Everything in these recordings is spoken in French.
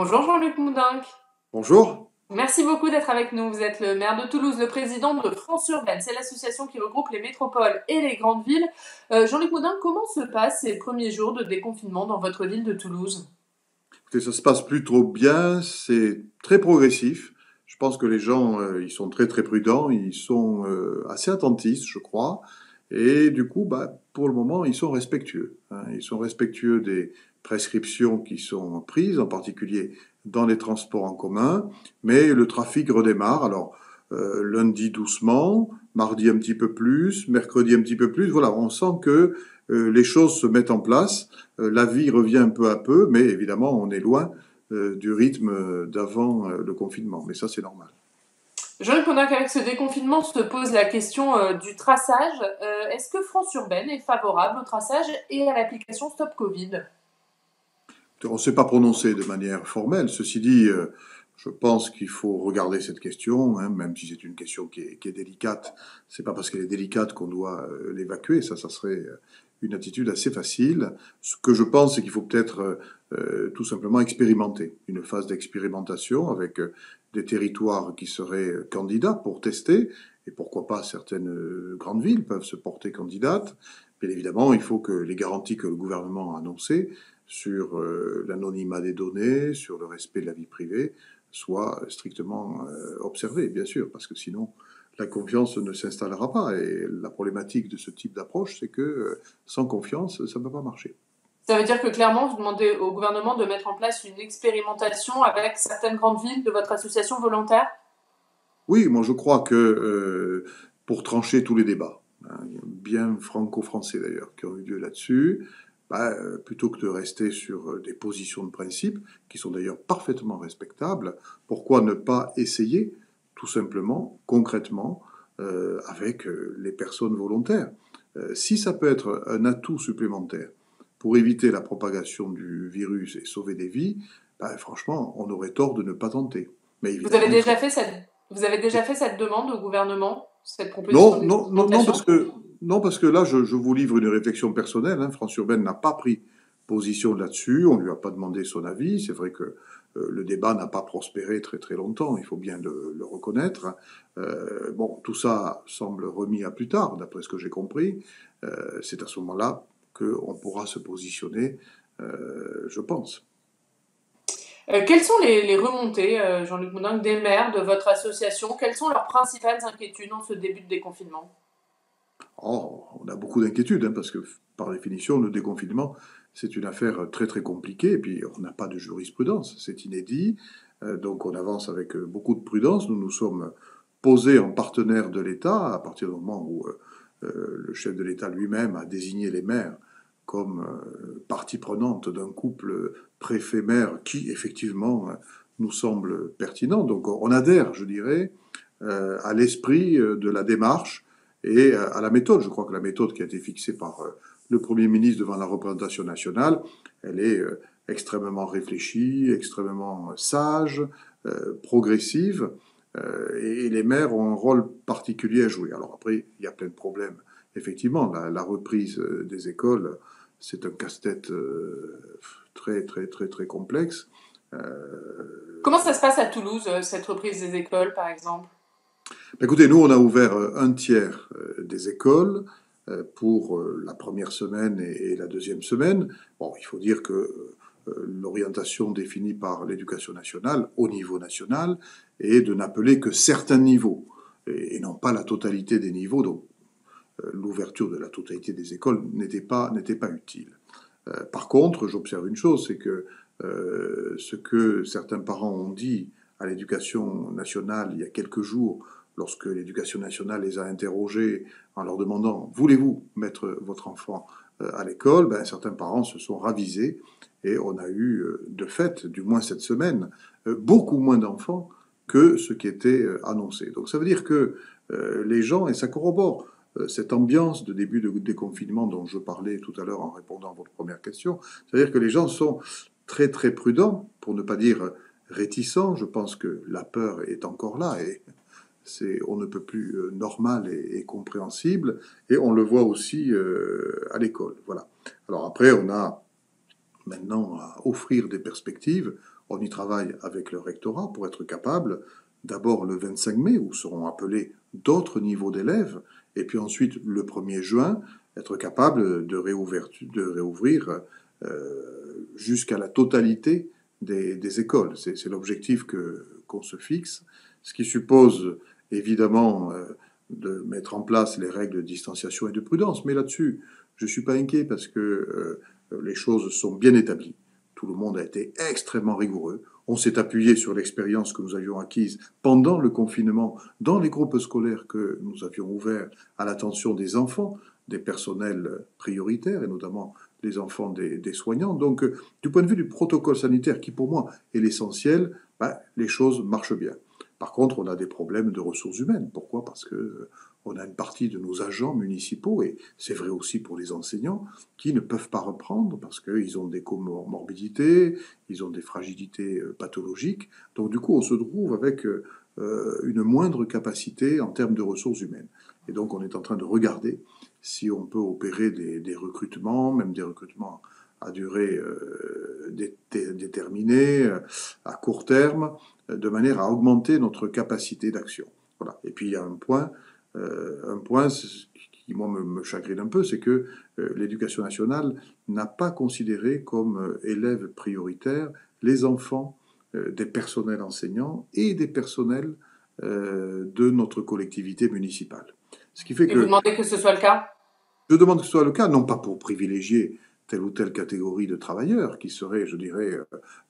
Bonjour Jean-Luc Moudinque. Bonjour. Merci beaucoup d'être avec nous. Vous êtes le maire de Toulouse, le président de France Urbaine. C'est l'association qui regroupe les métropoles et les grandes villes. Jean-Luc Moudinque, comment se passent ces premiers jours de déconfinement dans votre ville de Toulouse? Écoutez, ça se passe plutôt bien, c'est très progressif. Je pense que les gens, ils sont très très prudents, ils sont assez attentistes, je crois. Et du coup, pour le moment, ils sont respectueux, hein. Ils sont respectueux des prescriptions qui sont prises, en particulier dans les transports en commun. Mais le trafic redémarre. Alors, lundi doucement, mardi un petit peu plus, mercredi un petit peu plus. Voilà, on sent que les choses se mettent en place. La vie revient peu à peu, mais évidemment, on est loin du rythme d'avant le confinement. Mais ça, c'est normal. Jean-Luc Moudinque, avec ce déconfinement, se pose la question du traçage. Est-ce que France Urbaine est favorable au traçage et à l'application Stop Covid? On ne s'est pas prononcé de manière formelle. Ceci dit, je pense qu'il faut regarder cette question, hein, même si c'est une question qui est délicate. C'est pas parce qu'elle est délicate qu'on doit l'évacuer. Ça serait une attitude assez facile. Ce que je pense, c'est qu'il faut peut-être tout simplement expérimenter, une phase d'expérimentation avec des territoires qui seraient candidats pour tester, et pourquoi pas certaines grandes villes peuvent se porter candidates. Bien évidemment, il faut que les garanties que le gouvernement a annoncées sur l'anonymat des données, sur le respect de la vie privée, soient strictement observées, bien sûr, parce que sinon la confiance ne s'installera pas. Et la problématique de ce type d'approche, c'est que sans confiance, ça ne peut pas marcher. Ça veut dire que clairement, vous demandez au gouvernement de mettre en place une expérimentation avec certaines grandes villes de votre association volontaire? Oui, moi je crois que pour trancher tous les débats, hein, bien franco-français d'ailleurs, qui ont eu lieu là-dessus, plutôt que de rester sur des positions de principe, qui sont d'ailleurs parfaitement respectables, pourquoi ne pas essayer tout simplement, concrètement, avec les personnes volontaires. Si ça peut être un atout supplémentaire pour éviter la propagation du virus et sauver des vies, franchement, on aurait tort de ne pas tenter. Mais Vous avez évidemment, il faut... déjà fait vous avez déjà fait cette demande au gouvernement, cette proposition Non, non, non, non, d'expérimentation? parce que là, je vous livre une réflexion personnelle, hein. France Urbaine n'a pas pris position là-dessus, on ne lui a pas demandé son avis. C'est vrai que le débat n'a pas prospéré très très longtemps, il faut bien le reconnaître. Bon, tout ça semble remis à plus tard, d'après ce que j'ai compris. C'est à ce moment-là qu'on pourra se positionner, je pense. Quelles sont les remontées, Jean-Luc Moudin, des maires de votre association? Quelles sont leurs principales inquiétudes en ce début de déconfinement? Oh, on a beaucoup d'inquiétudes, hein, parce que par définition, le déconfinement, c'est une affaire très très compliquée, et puis on n'a pas de jurisprudence, c'est inédit, donc on avance avec beaucoup de prudence. Nous nous sommes posés en partenaire de l'État à partir du moment où le chef de l'État lui-même a désigné les maires comme partie prenante d'un couple préfet-maire qui, effectivement, nous semble pertinent. Donc on adhère, je dirais, à l'esprit de la démarche et à la méthode. Je crois que la méthode qui a été fixée par le Premier ministre devant la représentation nationale, elle est extrêmement réfléchie, extrêmement sage, progressive, et les maires ont un rôle particulier à jouer. Alors après, il y a plein de problèmes. Effectivement, la reprise des écoles, c'est un casse-tête très, très, très, très complexe. Comment ça se passe à Toulouse, cette reprise des écoles, par exemple? Écoutez, nous, on a ouvert un tiers des écoles pour la première semaine et la deuxième semaine. Bon, il faut dire que l'orientation définie par l'éducation nationale, au niveau national, est de n'appeler que certains niveaux, et non pas la totalité des niveaux. Donc, l'ouverture de la totalité des écoles n'était pas utile. Par contre, j'observe une chose, c'est que ce que certains parents ont dit à l'éducation nationale il y a quelques jours, lorsque l'éducation nationale les a interrogés en leur demandant voulez-vous mettre votre enfant à l'école, certains parents se sont ravisés et on a eu de fait, du moins cette semaine, beaucoup moins d'enfants que ce qui était annoncé. Donc ça veut dire que les gens, et ça corrobore cette ambiance de début de déconfinement dont je parlais tout à l'heure en répondant à votre première question, c'est-à-dire que les gens sont très très prudents, pour ne pas dire réticents. Je pense que la peur est encore là et c'est on ne peut plus normal et compréhensible, et on le voit aussi à l'école. Voilà. Alors après, on a maintenant à offrir des perspectives. On y travaille avec le rectorat pour être capable, d'abord le 25 mai, où seront appelés d'autres niveaux d'élèves, et puis ensuite le 1er juin, être capable de réouvrir jusqu'à la totalité des écoles. C'est l'objectif qu'on se fixe, ce qui suppose évidemment de mettre en place les règles de distanciation et de prudence. Mais là-dessus, je ne suis pas inquiet parce que les choses sont bien établies. Tout le monde a été extrêmement rigoureux. On s'est appuyé sur l'expérience que nous avions acquise pendant le confinement dans les groupes scolaires que nous avions ouverts à l'attention des enfants, des personnels prioritaires, et notamment les enfants des soignants. Donc, du point de vue du protocole sanitaire, qui pour moi est l'essentiel, les choses marchent bien. Par contre, on a des problèmes de ressources humaines. Pourquoi ? Parce que on a une partie de nos agents municipaux, et c'est vrai aussi pour les enseignants, qui ne peuvent pas reprendre parce qu'ils ont des comorbidités, ils ont des fragilités pathologiques. Donc du coup, on se trouve avec une moindre capacité en termes de ressources humaines. Et donc on est en train de regarder si on peut opérer des recrutements, même des recrutements à durée déterminée, à court terme, de manière à augmenter notre capacité d'action. Voilà. Et puis il y a un point qui moi me chagrine un peu, c'est que l'éducation nationale n'a pas considéré comme élèves prioritaires les enfants des personnels enseignants et des personnels de notre collectivité municipale. Ce qui fait Et vous que demandez que ce soit le cas? je demande que ce soit le cas, non pas pour privilégier telle ou telle catégorie de travailleurs qui seraient, je dirais,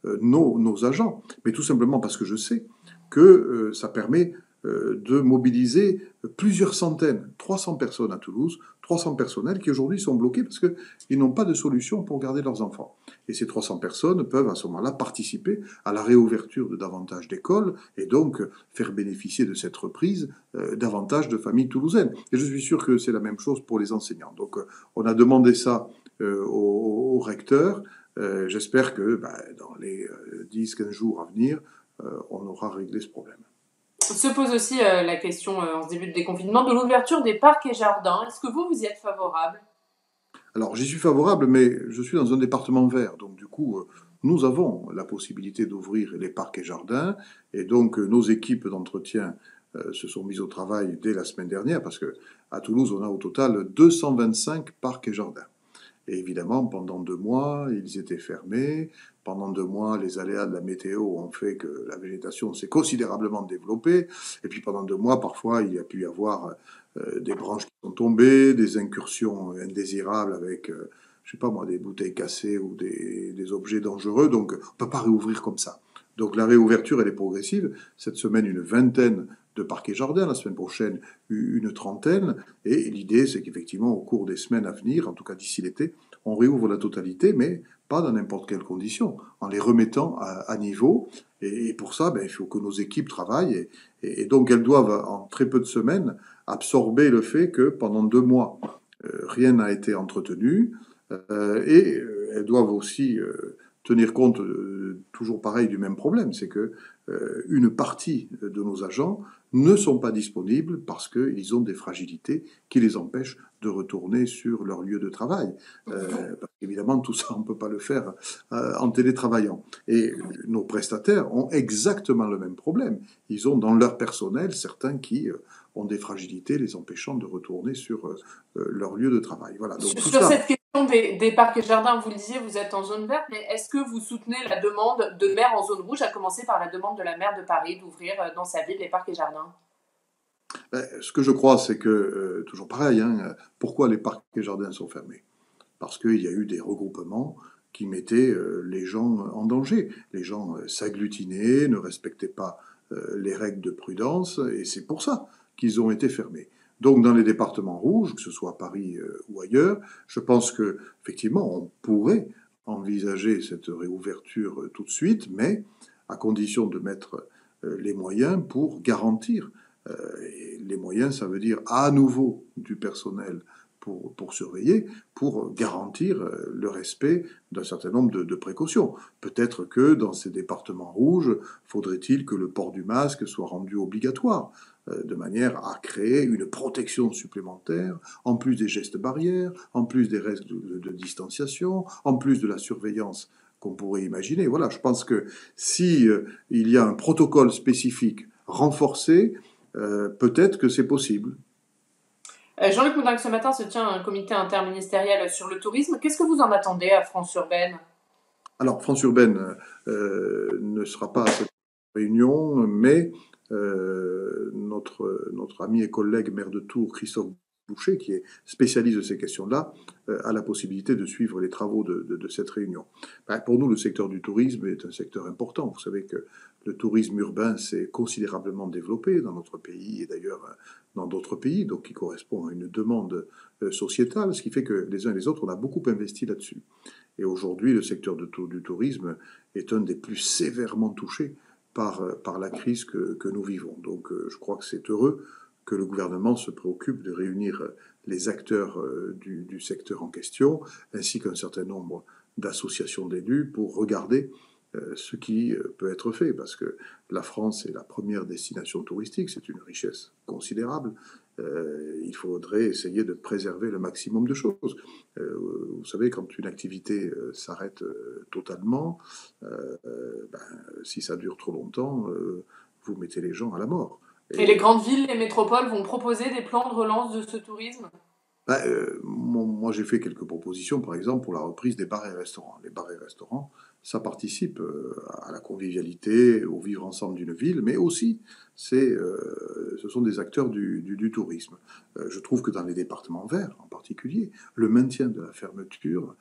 nos agents, mais tout simplement parce que je sais que ça permet de mobiliser plusieurs centaines, 300 personnes à Toulouse, 300 personnels qui aujourd'hui sont bloqués parce qu'ils n'ont pas de solution pour garder leurs enfants. Et ces 300 personnes peuvent à ce moment-là participer à la réouverture de davantage d'écoles et donc faire bénéficier de cette reprise davantage de familles toulousaines. Et je suis sûr que c'est la même chose pour les enseignants. Donc on a demandé ça au recteur. J'espère que dans les 10-15 jours à venir, on aura réglé ce problème. Se pose aussi la question, en ce début de déconfinement, de l'ouverture des parcs et jardins. Est-ce que vous y êtes favorable? Alors j'y suis favorable, mais je suis dans un département vert, donc du coup, nous avons la possibilité d'ouvrir les parcs et jardins, et donc nos équipes d'entretien se sont mises au travail dès la semaine dernière, parce que à Toulouse, on a au total 225 parcs et jardins. Et évidemment, pendant 2 mois, ils étaient fermés. Pendant 2 mois, les aléas de la météo ont fait que la végétation s'est considérablement développée. Et puis pendant 2 mois, parfois, il y a pu y avoir des branches qui sont tombées, des incursions indésirables avec, je sais pas moi, des bouteilles cassées ou des objets dangereux. Donc, on ne peut pas réouvrir comme ça. Donc la réouverture, elle est progressive. Cette semaine, une vingtaine de parcs et jardins, la semaine prochaine, une trentaine. Et l'idée, c'est qu'effectivement, au cours des semaines à venir, en tout cas d'ici l'été, on réouvre la totalité, mais pas dans n'importe quelles conditions, en les remettant à niveau. Et pour ça, il faut que nos équipes travaillent. Et donc, elles doivent, en très peu de semaines, absorber le fait que pendant 2 mois, rien n'a été entretenu. Et elles doivent aussi tenir compte, toujours pareil, du même problème, c'est que une partie de nos agents ne sont pas disponibles parce qu'ils ont des fragilités qui les empêchent de retourner sur leur lieu de travail. Parce qu'évidemment, tout ça, on ne peut pas le faire en télétravaillant. Et nos prestataires ont exactement le même problème. Ils ont dans leur personnel certains qui ont des fragilités les empêchant de retourner sur leur lieu de travail. Voilà. Donc, tout Sur ça, cette question des parcs et jardins, vous le disiez, vous êtes en zone verte, mais est-ce que vous soutenez la demande de maires en zone rouge, à commencer par la demande de la maire de Paris d'ouvrir dans sa ville les parcs et jardins? ce que je crois, c'est que, toujours pareil, pourquoi les parcs et jardins sont fermés? Parce qu'il y a eu des regroupements qui mettaient les gens en danger. Les gens s'agglutinaient, ne respectaient pas les règles de prudence, et c'est pour ça qu'ils ont été fermés. Donc dans les départements rouges, que ce soit à Paris ou ailleurs, je pense que effectivement on pourrait envisager cette réouverture tout de suite, mais à condition de mettre les moyens pour garantir. Et les moyens, ça veut dire à nouveau du personnel pour surveiller, pour garantir le respect d'un certain nombre de précautions. Peut-être que dans ces départements rouges, faudrait-il que le port du masque soit rendu obligatoire. de manière à créer une protection supplémentaire, en plus des gestes barrières, en plus des règles de distanciation, en plus de la surveillance qu'on pourrait imaginer. Voilà, je pense que si il y a un protocole spécifique renforcé, peut-être que c'est possible. Jean-Luc Moudenc, ce matin se tient un comité interministériel sur le tourisme. Qu'est-ce que vous en attendez à France Urbaine? Alors, France Urbaine ne sera pas à cette réunion, mais notre ami et collègue maire de Tours, Christophe Boucher, qui est spécialiste de ces questions-là, a la possibilité de suivre les travaux de cette réunion. Ben, pour nous, le secteur du tourisme est un secteur important. Vous savez que le tourisme urbain s'est considérablement développé dans notre pays et d'ailleurs dans d'autres pays, donc qui correspond à une demande sociétale, ce qui fait que les uns et les autres, on a beaucoup investi là-dessus. Et aujourd'hui, le secteur du tourisme est un des plus sévèrement touchés par la crise que nous vivons. Donc je crois que c'est heureux que le gouvernement se préoccupe de réunir les acteurs du secteur en question, ainsi qu'un certain nombre d'associations d'élus pour regarder ce qui peut être fait, parce que la France est la première destination touristique, c'est une richesse considérable. Il faudrait essayer de préserver le maximum de choses. Vous savez, quand une activité s'arrête totalement, ben, si ça dure trop longtemps, vous mettez les gens à la mort. Et les grandes villes, les métropoles vont proposer des plans de relance de ce tourisme? Ben, moi, j'ai fait quelques propositions, par exemple, pour la reprise des bars et restaurants. Les bars et restaurants, ça participe à la convivialité, au vivre ensemble d'une ville, mais aussi, ce sont des acteurs du tourisme. Je trouve que dans les départements verts, en particulier, le maintien de la fermeture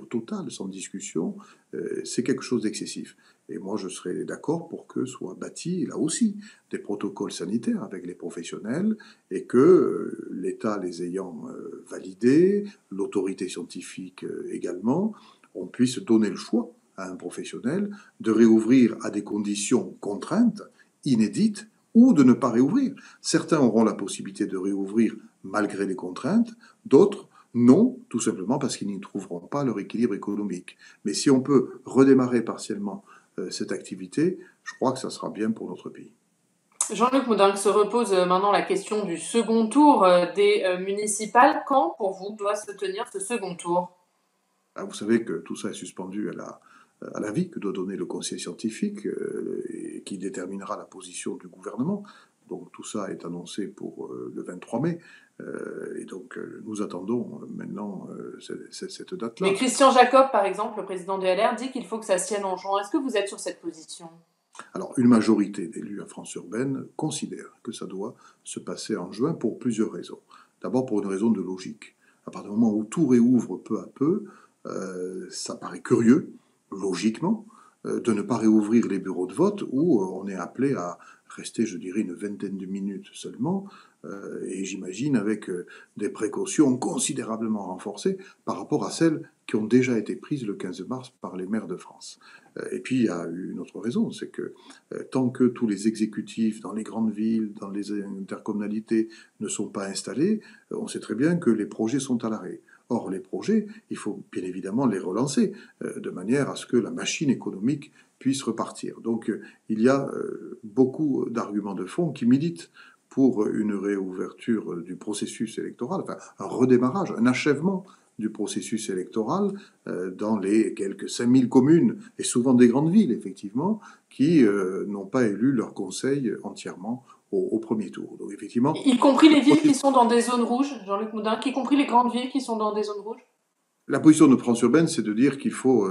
totale, sans discussion, c'est quelque chose d'excessif. Et moi, je serais d'accord pour que soient bâtis, là aussi, des protocoles sanitaires avec les professionnels et que l'État les ayant validés, l'autorité scientifique également, on puisse donner le choix à un professionnel de réouvrir à des conditions contraintes, inédites, ou de ne pas réouvrir. Certains auront la possibilité de réouvrir malgré les contraintes, d'autres non, tout simplement parce qu'ils n'y trouveront pas leur équilibre économique. Mais si on peut redémarrer partiellement cette activité, je crois que ça sera bien pour notre pays. Jean-Luc Moudenc, se repose maintenant la question du second tour des municipales. Quand, pour vous, doit se tenir ce second tour? Vous savez que tout ça est suspendu à l'avis que doit donner le conseil scientifique et qui déterminera la position du gouvernement. Donc tout ça est annoncé pour le 23 mai. Et donc nous attendons maintenant cette Mais date-là. Christian Jacob, par exemple, le président de LR, dit qu'il faut que ça se tienne en juin. Est-ce que vous êtes sur cette position? Alors une majorité d'élus à France urbaine considère que ça doit se passer en juin pour plusieurs raisons. D'abord pour une raison de logique. À partir du moment où tout réouvre peu à peu, ça paraît curieux, logiquement, de ne pas réouvrir les bureaux de vote où on est appelé à rester, je dirais, une vingtaine de minutes seulement, et j'imagine avec des précautions considérablement renforcées par rapport à celles qui ont déjà été prises le 15 mars par les maires de France. Et puis il y a une autre raison, c'est que tant que tous les exécutifs dans les grandes villes, dans les intercommunalités ne sont pas installés, on sait très bien que les projets sont à l'arrêt. Or, les projets, il faut bien évidemment les relancer, de manière à ce que la machine économique puisse repartir. Donc, il y a beaucoup d'arguments de fond qui militent pour une réouverture du processus électoral, enfin un redémarrage, un achèvement du processus électoral dans les quelques 5000 communes, et souvent des grandes villes, effectivement, qui n'ont pas élu leur conseil entièrement au premier tour. Donc, effectivement, Y compris les villes qui sont dans des zones rouges, Jean-Luc Moudenc, y compris les grandes villes qui sont dans des zones rouges? la position de France Urbaine, c'est de dire qu'il faut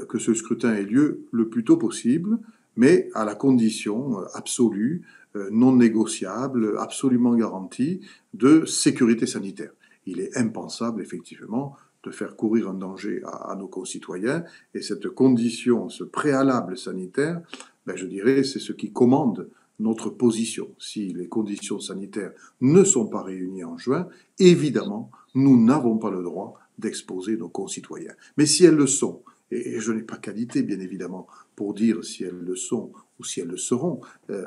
que ce scrutin ait lieu le plus tôt possible, mais à la condition absolue, non négociable, absolument garantie de sécurité sanitaire. Il est impensable, effectivement, de faire courir un danger à nos concitoyens, et cette condition, ce préalable sanitaire, ben, je dirais, c'est ce qui commande notre position. Si les conditions sanitaires ne sont pas réunies en juin, évidemment, nous n'avons pas le droit d'exposer nos concitoyens. Mais si elles le sont, et je n'ai pas qualité, bien évidemment, pour dire si elles le sont ou si elles le seront,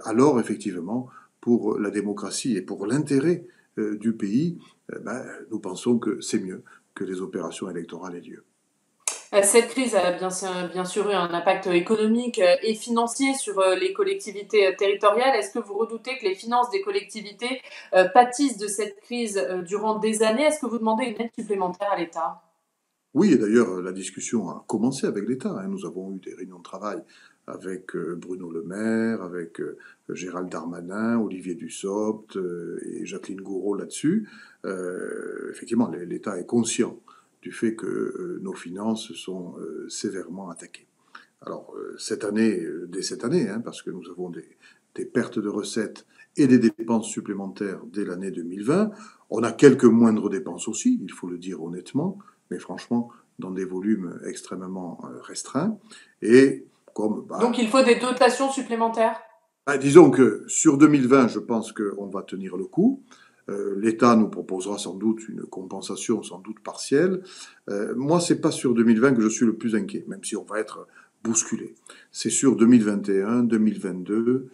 alors effectivement, pour la démocratie et pour l'intérêt du pays, ben, nous pensons que c'est mieux que les opérations électorales aient lieu. Cette crise a bien sûr eu un impact économique et financier sur les collectivités territoriales. Est-ce que vous redoutez que les finances des collectivités pâtissent de cette crise durant des années? Est-ce que vous demandez une aide supplémentaire à l'État? Oui, et d'ailleurs, la discussion a commencé avec l'État, hein. Nous avons eu des réunions de travail avec Bruno Le Maire, avec Gérald Darmanin, Olivier Dussopt et Jacqueline Gouraud là-dessus. Effectivement, l'État est conscient du fait que nos finances sont sévèrement attaquées. Alors, cette année, dès cette année, hein, parce que nous avons des pertes de recettes et des dépenses supplémentaires dès l'année 2020. On a quelques moindres dépenses aussi, il faut le dire honnêtement, mais franchement, dans des volumes extrêmement restreints. Et comme, Donc il faut des dotations supplémentaires? disons que sur 2020, je pense qu'on va tenir le coup. L'État nous proposera sans doute une compensation, sans doute partielle. Moi, c'est pas sur 2020 que je suis le plus inquiet, même si on va être bousculé. C'est sur 2021, 2022,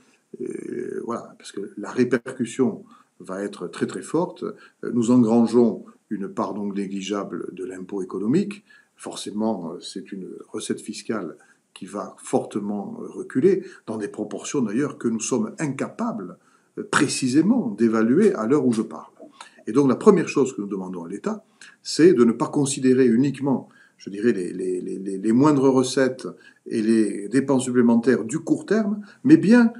voilà, parce que la répercussion va être très très forte. Nous engrangeons une part donc négligeable de l'impôt économique. Forcément, c'est une recette fiscale qui va fortement reculer, dans des proportions d'ailleurs que nous sommes incapables précisément d'évaluer à l'heure où je parle. Et donc la première chose que nous demandons à l'État, c'est de ne pas considérer uniquement, je dirais, les moindres recettes et les dépenses supplémentaires du court terme, mais bien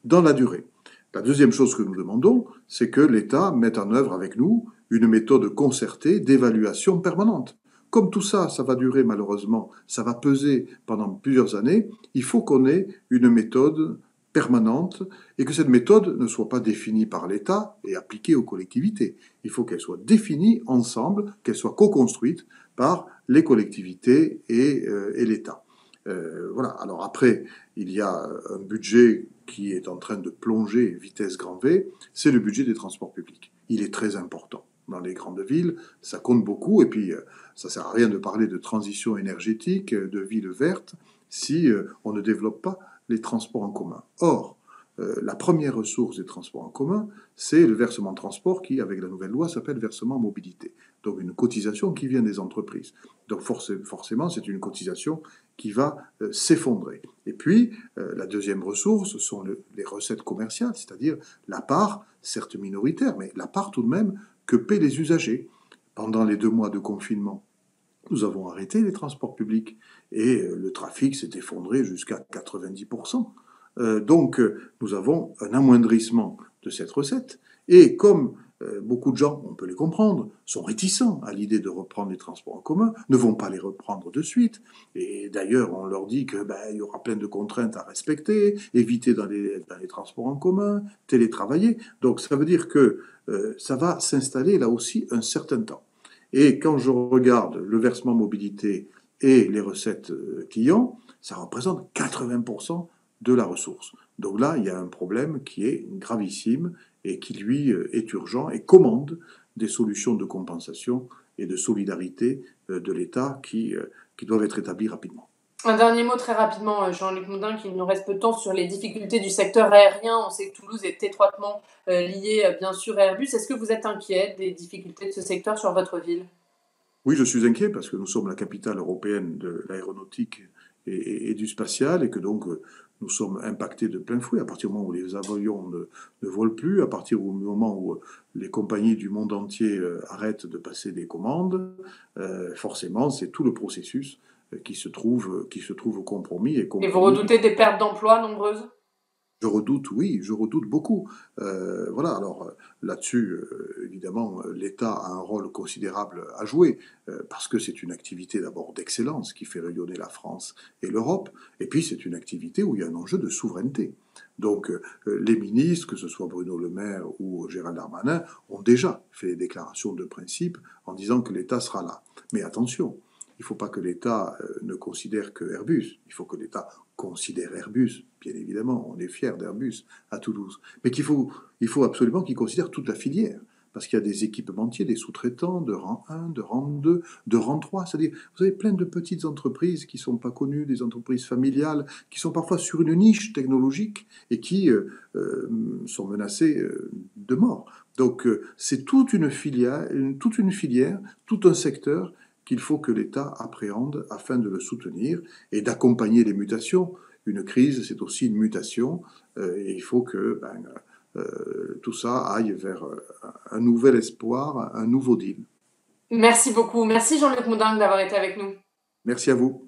dans la durée. La deuxième chose que nous demandons, c'est que l'État mette en œuvre avec nous une méthode concertée d'évaluation permanente. Comme tout ça, ça va durer malheureusement, ça va peser pendant plusieurs années, il faut qu'on ait une méthode permanente et que cette méthode ne soit pas définie par l'État et appliquée aux collectivités. Il faut qu'elle soit définie ensemble, qu'elle soit co-construite par les collectivités et l'État. Voilà. Alors après, il y a un budget qui est en train de plonger vitesse grand V, c'est le budget des transports publics. Il est très important dans les grandes villes, ça compte beaucoup, et puis ça sert à rien de parler de transition énergétique, de ville verte, si on ne développe pas les transports en commun. Or, la première ressource des transports en commun, c'est le versement transport qui, avec la nouvelle loi, s'appelle versement mobilité. Donc une cotisation qui vient des entreprises. Donc forcément, c'est une cotisation qui va s'effondrer. Et puis, la deuxième ressource sont les recettes commerciales, c'est-à-dire la part, certes minoritaire, mais la part tout de même que paient les usagers. Pendant les 2 mois de confinement, nous avons arrêté les transports publics et le trafic s'est effondré jusqu'à 90%. Donc, nous avons un amoindrissement de cette recette. Et comme beaucoup de gens, on peut les comprendre, sont réticents à l'idée de reprendre les transports en commun, ne vont pas les reprendre de suite. Et d'ailleurs, on leur dit que il y aura plein de contraintes à respecter, éviter dans les transports en commun, télétravailler. Donc, ça veut dire que ça va s'installer là aussi un certain temps. Et quand je regarde le versement mobilité et les recettes clients, ça représente 80% de la ressource. Donc là, il y a un problème qui est gravissime et qui, lui, est urgent et commande des solutions de compensation et de solidarité de l'État qui doivent être établies rapidement. Un dernier mot très rapidement, Jean-Luc Moudin, qu'il nous reste peu de temps sur les difficultés du secteur aérien. On sait que Toulouse est étroitement liée, bien sûr, à Airbus. Est-ce que vous êtes inquiet des difficultés de ce secteur sur votre ville? Oui, je suis inquiet parce que nous sommes la capitale européenne de l'aéronautique et du spatial et que donc nous sommes impactés de plein fouet à partir du moment où les avions ne volent plus, à partir du moment où les compagnies du monde entier arrêtent de passer des commandes. Forcément, c'est tout le processus qui se trouve compromis et Et vous compromis. redoutez des pertes d'emplois nombreuses? Je redoute, oui, je redoute beaucoup. Voilà, alors là-dessus, évidemment, l'État a un rôle considérable à jouer, parce que c'est une activité d'abord d'excellence qui fait rayonner la France et l'Europe, et puis c'est une activité où il y a un enjeu de souveraineté. Donc les ministres, que ce soit Bruno Le Maire ou Gérald Darmanin, ont déjà fait des déclarations de principe en disant que l'État sera là. Mais attention, il ne faut pas que l'État ne considère que Airbus, il faut que l'État considère Airbus, bien évidemment, on est fiers d'Airbus à Toulouse, mais il faut absolument qu'il considère toute la filière, parce qu'il y a des équipementiers, des sous-traitants de rang 1, de rang 2, de rang 3, c'est-à-dire vous avez plein de petites entreprises qui ne sont pas connues, des entreprises familiales, qui sont parfois sur une niche technologique et qui sont menacées de mort. Donc c'est toute une filière, tout un secteur qu'il faut que l'État appréhende afin de le soutenir et d'accompagner les mutations. Une crise, c'est aussi une mutation, et il faut que tout ça aille vers un nouvel espoir, un nouveau deal. Merci beaucoup. Merci Jean-Luc Moudin d'avoir été avec nous. Merci à vous.